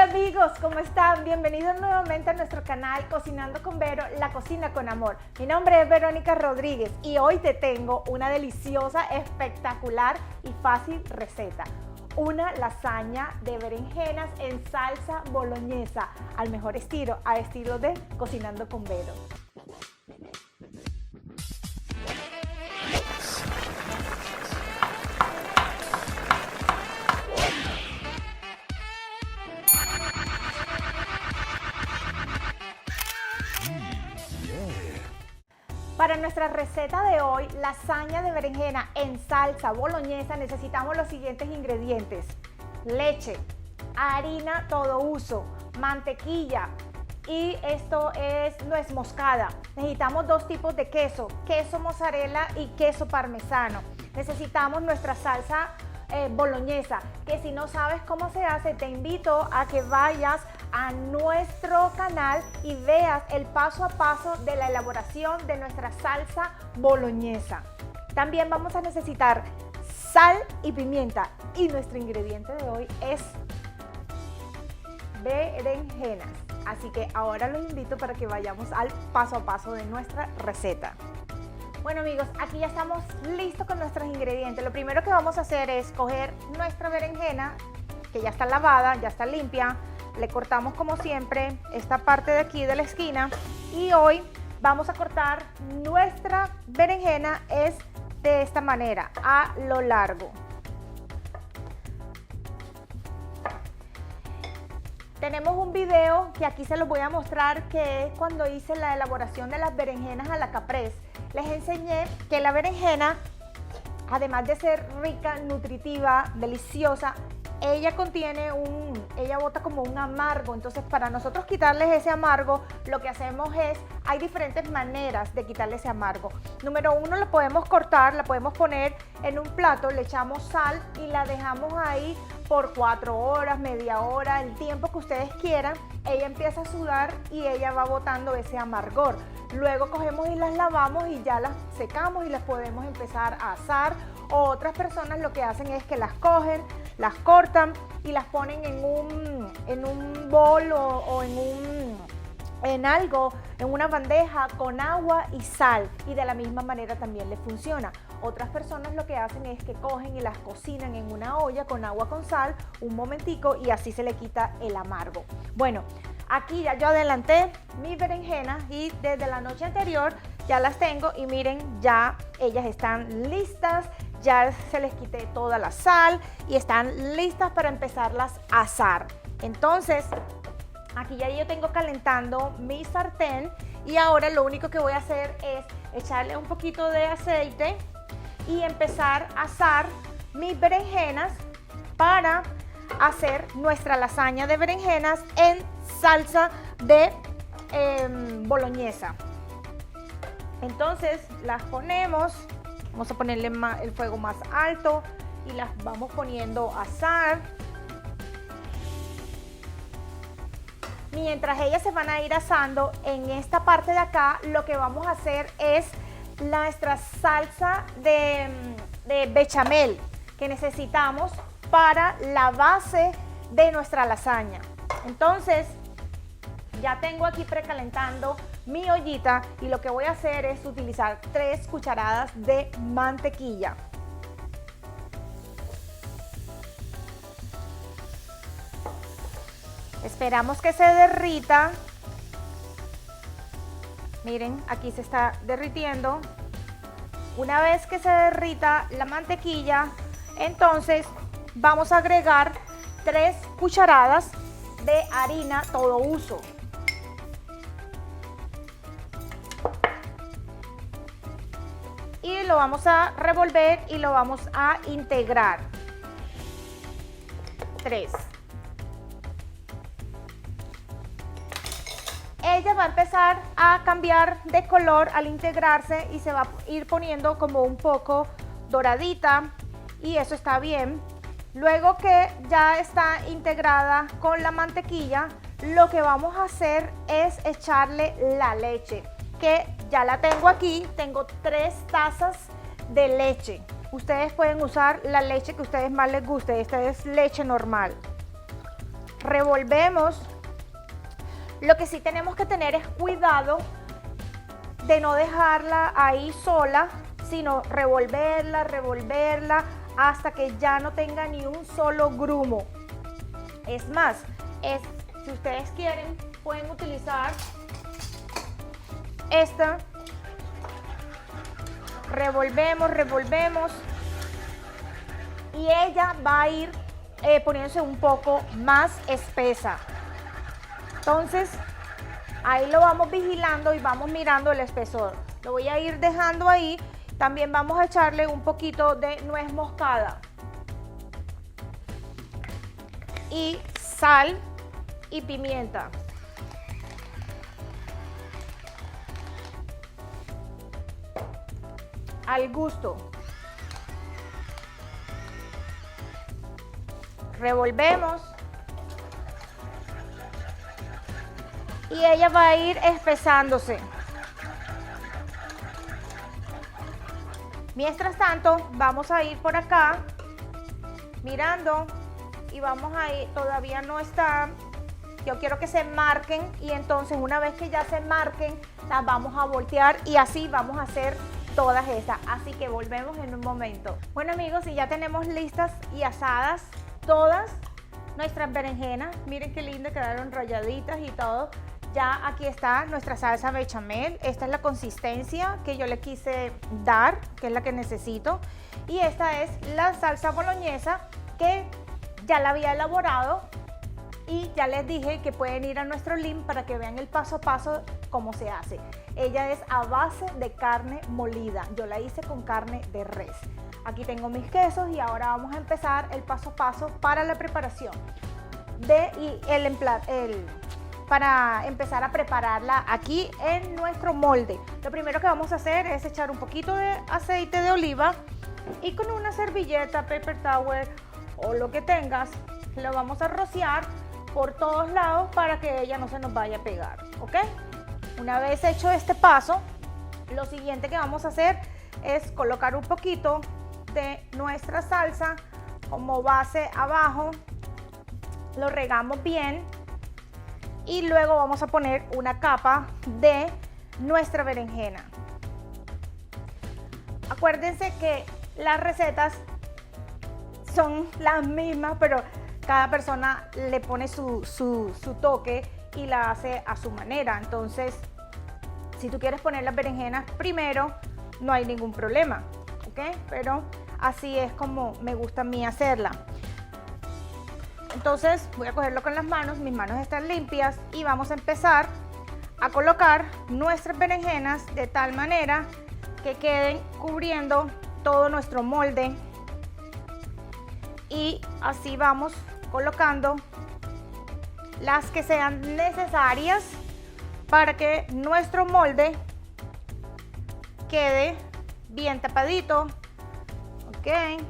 amigos, ¿cómo están? Bienvenidos nuevamente a nuestro canal Cocinando con Vero, la cocina con amor. Mi nombre es Verónica Rodríguez y hoy te tengo una deliciosa, espectacular y fácil receta. Una lasaña de berenjenas en salsa boloñesa, al mejor estilo, a estilo de Cocinando con Vero. Para nuestra receta de hoy, lasaña de berenjena en salsa boloñesa, necesitamos los siguientes ingredientes: leche, harina todo uso, mantequilla y esto es nuez moscada. Necesitamos dos tipos de queso, queso mozzarella y queso parmesano. Necesitamos nuestra salsa boloñesa, que si no sabes cómo se hace, te invito a que vayas a nuestro canal y veas el paso a paso de la elaboración de nuestra salsa boloñesa. También vamos a necesitar sal y pimienta y nuestro ingrediente de hoy es berenjenas. Así que ahora los invito para que vayamos al paso a paso de nuestra receta. Bueno amigos, aquí ya estamos listos con nuestros ingredientes. Lo primero que vamos a hacer es coger nuestra berenjena, que ya está lavada, ya está limpia. Le cortamos como siempre esta parte de aquí de la esquina y hoy vamos a cortar nuestra berenjena es de esta manera, a lo largo. Tenemos un video que aquí se los voy a mostrar, que es cuando hice la elaboración de las berenjenas a la caprese. Les enseñé que la berenjena, además de ser rica, nutritiva, deliciosa, ella bota como un amargo. Entonces, para nosotros quitarles ese amargo, lo que hacemos es, hay diferentes maneras de quitarle ese amargo. Número uno, la podemos cortar, la podemos poner en un plato, le echamos sal y la dejamos ahí por 4 horas, media hora, el tiempo que ustedes quieran. Ella empieza a sudar y ella va botando ese amargor. Luego cogemos y las lavamos y ya las secamos y las podemos empezar a asar. O otras personas lo que hacen es que las cogen, las cortan y las ponen en un bol o en una bandeja con agua y sal, y de la misma manera también les funciona. Otras personas lo que hacen es que cogen y las cocinan en una olla con agua con sal un momentico y así se le quita el amargo. Bueno, aquí ya yo adelanté mis berenjenas y desde la noche anterior ya las tengo y miren, ya ellas están listas. Ya se les quité toda la sal y están listas para empezarlas a asar. Entonces, aquí ya yo tengo calentando mi sartén y ahora lo único que voy a hacer es echarle un poquito de aceite y empezar a asar mis berenjenas para hacer nuestra lasaña de berenjenas en salsa de boloñesa. Entonces, las ponemos. Vamos a ponerle el fuego más alto y las vamos poniendo a asar. Mientras ellas se van a ir asando, en esta parte de acá lo que vamos a hacer es nuestra salsa de bechamel que necesitamos para la base de nuestra lasaña. Entonces, ya tengo aquí precalentando mi ollita y lo que voy a hacer es utilizar 3 cucharadas de mantequilla. Esperamos que se derrita. Miren, aquí se está derritiendo. Una vez que se derrita la mantequilla, entonces vamos a agregar 3 cucharadas de harina todo uso. Y lo vamos a revolver y lo vamos a integrar. 3. Ella va a empezar a cambiar de color al integrarse y se va a ir poniendo como un poco doradita y eso está bien. Luego que ya está integrada con la mantequilla, lo que vamos a hacer es echarle la leche, que ya la tengo aquí. Tengo 3 tazas de leche. Ustedes pueden usar la leche que a ustedes más les guste. Esta es leche normal. revolvemos. Lo que sí tenemos que tener es cuidado de no dejarla ahí sola, sino revolverla, revolverla hasta que ya no tenga ni un solo grumo. Es más, si ustedes quieren, pueden utilizar esta. Revolvemos, revolvemos y ella va a ir poniéndose un poco más espesa. Entonces, ahí lo vamos vigilando y vamos mirando el espesor. Lo voy a ir dejando ahí. También vamos a echarle un poquito de nuez moscada y sal y pimienta. Al gusto. Revolvemos. Y ella va a ir espesándose. Mientras tanto, vamos a ir por acá mirando y vamos a ir, todavía no está. Yo quiero que se marquen y entonces una vez que ya se marquen, las vamos a voltear y así vamos a hacer todas esas. Así que volvemos en un momento. Bueno amigos, y ya tenemos listas y asadas todas nuestras berenjenas. Miren qué lindas quedaron rayaditas y todo. Ya aquí está nuestra salsa bechamel. Esta es la consistencia que yo le quise dar, que es la que necesito. Y esta es la salsa boloñesa que ya la había elaborado. Y ya les dije que pueden ir a nuestro link para que vean el paso a paso cómo se hace. Ella es a base de carne molida. Yo la hice con carne de res. Aquí tengo mis quesos y ahora vamos a empezar el paso a paso para la preparación para empezar a prepararla aquí en nuestro molde. Lo primero que vamos a hacer es echar un poquito de aceite de oliva y con una servilleta, paper towel o lo que tengas, lo vamos a rociar por todos lados para que ella no se nos vaya a pegar, ¿ok? Una vez hecho este paso, lo siguiente que vamos a hacer es colocar un poquito de nuestra salsa como base abajo, lo regamos bien y luego vamos a poner una capa de nuestra berenjena. Acuérdense que las recetas son las mismas, pero cada persona le pone su toque y la hace a su manera. Entonces, si tú quieres poner las berenjenas primero, no hay ningún problema, ¿ok? Pero así es como me gusta a mí hacerla. Entonces voy a cogerlo con las manos, mis manos están limpias y vamos a empezar a colocar nuestras berenjenas de tal manera que queden cubriendo todo nuestro molde y así vamos colocando las que sean necesarias para que nuestro molde quede bien tapadito, ok.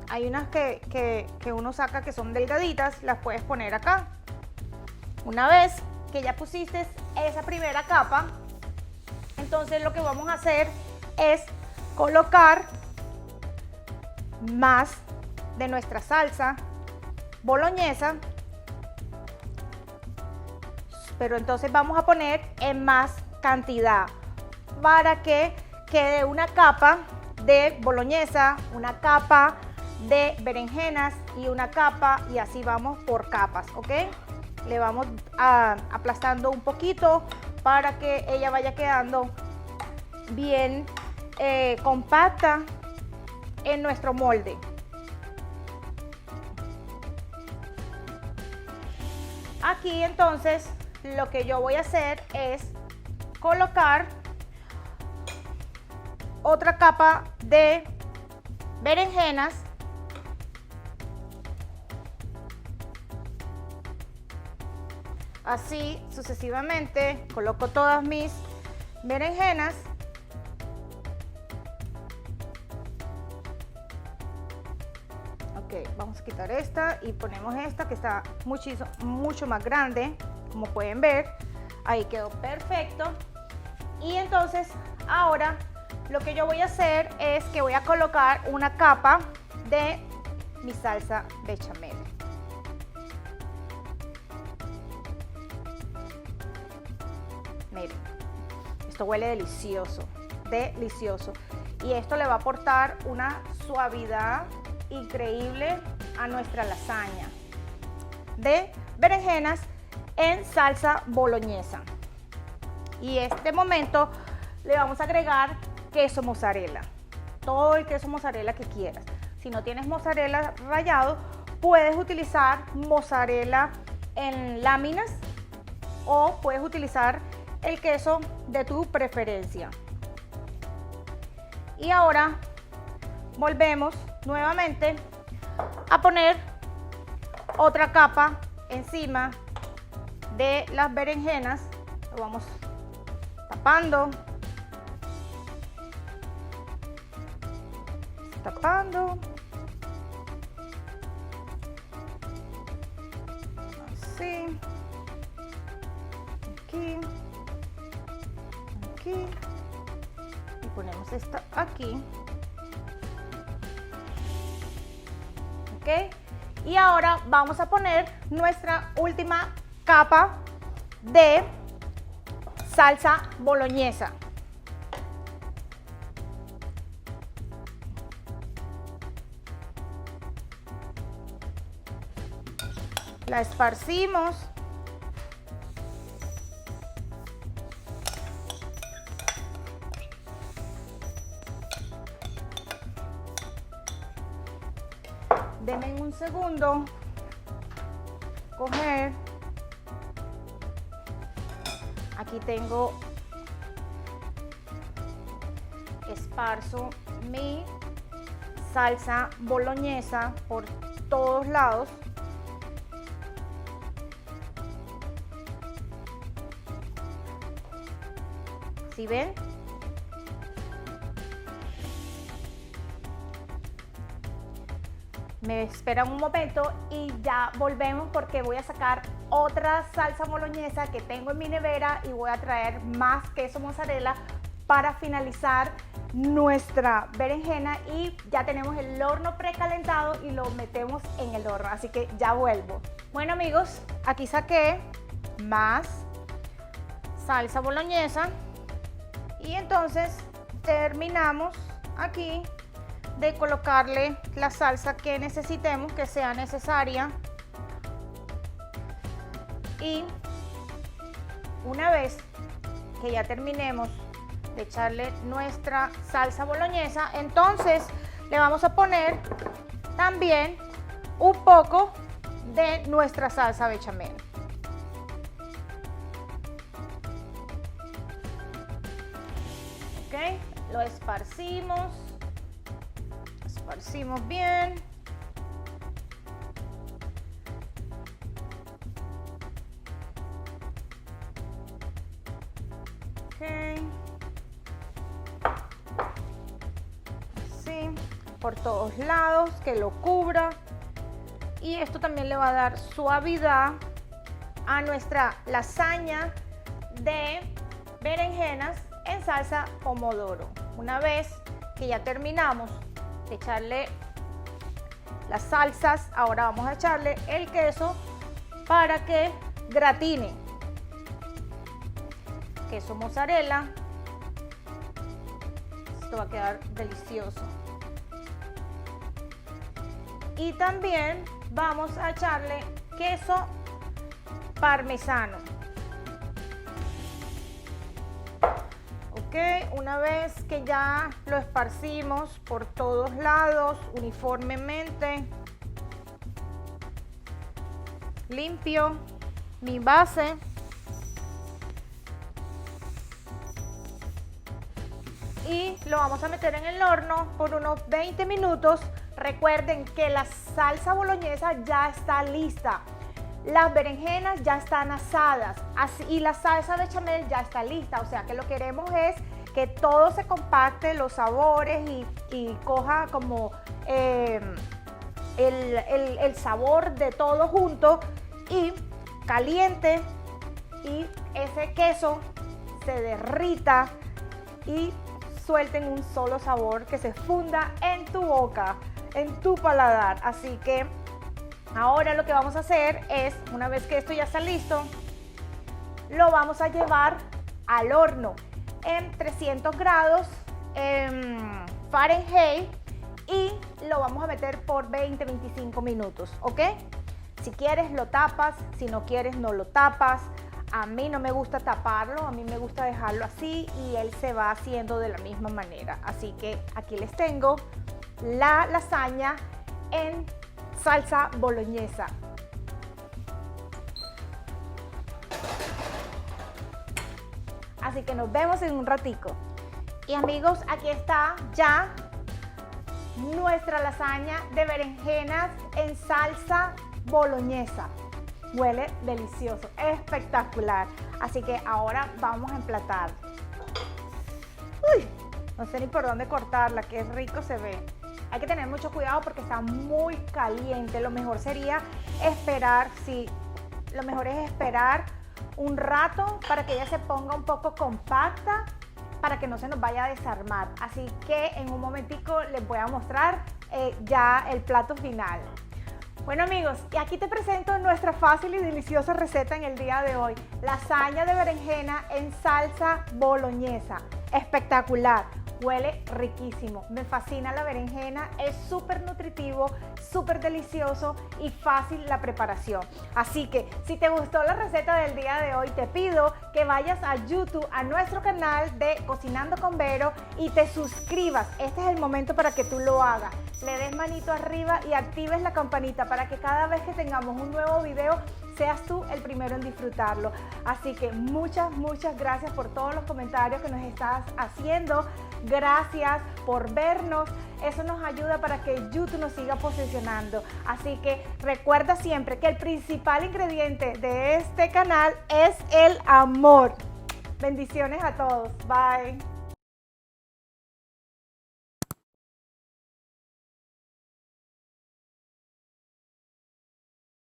Hay unas que uno saca que son delgaditas, las puedes poner acá. Una vez que ya pusiste esa primera capa, entonces lo que vamos a hacer es colocar más de nuestra salsa boloñesa, pero entonces vamos a poner en más cantidad para que quede una capa de boloñesa, una capa de berenjenas y una capa y así vamos por capas, ¿ok? Le vamos aplastando un poquito para que ella vaya quedando bien compacta en nuestro molde. Aquí entonces lo que yo voy a hacer es colocar otra capa de berenjenas así sucesivamente. Coloco todas mis berenjenas ok, vamos a quitar esta y ponemos esta que está mucho más grande, como pueden ver. Ahí quedó perfecto. Y entonces ahora lo que yo voy a hacer es que voy a colocar una capa de mi salsa bechamel. Miren, esto huele delicioso, delicioso. Y esto le va a aportar una suavidad increíble a nuestra lasaña de berenjenas en salsa boloñesa. Y en este momento le vamos a agregar queso mozzarella, todo el queso mozzarella que quieras. Si no tienes mozzarella rallado, puedes utilizar mozzarella en láminas o puedes utilizar el queso de tu preferencia. Y ahora volvemos nuevamente a poner otra capa encima de las berenjenas. Lo vamos tapando, tapando, así, aquí, aquí, y ponemos esta aquí, ok. Y ahora vamos a poner nuestra última capa de salsa boloñesa. La esparcimos. Denme un segundo. Coger. Aquí tengo, esparzo mi salsa boloñesa por todos lados. ¿Sí ven? Me esperan un momento y ya volvemos porque voy a sacar otra salsa boloñesa que tengo en mi nevera y voy a traer más queso mozzarella para finalizar nuestra berenjena y ya tenemos el horno precalentado y lo metemos en el horno, así que ya vuelvo. Bueno amigos, aquí saqué más salsa boloñesa y entonces terminamos aquí de colocarle la salsa que necesitemos, que sea necesaria. Y una vez que ya terminemos de echarle nuestra salsa boloñesa, entonces le vamos a poner también un poco de nuestra salsa bechamel. Ok, lo esparcimos bien. Ok. Así, por todos lados, que lo cubra. Y esto también le va a dar suavidad a nuestra lasaña de berenjenas en salsa pomodoro. Una vez que ya terminamos de echarle las salsas, ahora vamos a echarle el queso para que gratine. Queso mozzarella. Esto va a quedar delicioso. Y también vamos a echarle queso parmesano. Una vez que ya lo esparcimos por todos lados uniformemente, limpio mi base y lo vamos a meter en el horno por unos 20 minutos. Recuerden que la salsa boloñesa ya está lista. Las berenjenas ya están asadas y la salsa bechamel ya está lista, o sea que lo que queremos es que todo se compacte, los sabores y coja como el sabor de todo junto y caliente y ese queso se derrita y suelten un solo sabor que se funda en tu boca, en tu paladar. Así que ahora lo que vamos a hacer es, una vez que esto ya está listo, lo vamos a llevar al horno en 300 grados Fahrenheit y lo vamos a meter por 20-25 minutos, ¿ok? Si quieres lo tapas, si no quieres no lo tapas. A mí no me gusta taparlo, a mí me gusta dejarlo así y él se va haciendo de la misma manera. Así que aquí les tengo la lasaña en salsa boloñesa. Así que nos vemos en un ratico. Y amigos, aquí está ya nuestra lasaña de berenjenas en salsa boloñesa. Huele delicioso, espectacular. Así que ahora vamos a emplatar. Uy, no sé ni por dónde cortarla, qué rico se ve. Hay que tener mucho cuidado porque está muy caliente. Lo mejor sería esperar, lo mejor es esperar un rato para que ella se ponga un poco compacta, para que no se nos vaya a desarmar. Así que en un momentico les voy a mostrar ya el plato final. Bueno amigos, y aquí te presento nuestra fácil y deliciosa receta en el día de hoy. Lasaña de berenjena en salsa boloñesa. Espectacular, huele riquísimo. Me fascina la berenjena, es súper nutritivo, súper delicioso y fácil la preparación. Así que si te gustó la receta del día de hoy, te pido que vayas a YouTube, a nuestro canal de Cocinando con Vero y te suscribas. Este es el momento para que tú lo hagas. Le des manito arriba y actives la campanita para que cada vez que tengamos un nuevo video seas tú el primero en disfrutarlo. Así que muchas gracias por todos los comentarios que nos estás haciendo. Gracias por vernos. Eso nos ayuda para que YouTube nos siga posicionando. Así que recuerda siempre que el principal ingrediente de este canal es el amor. Bendiciones a todos. Bye.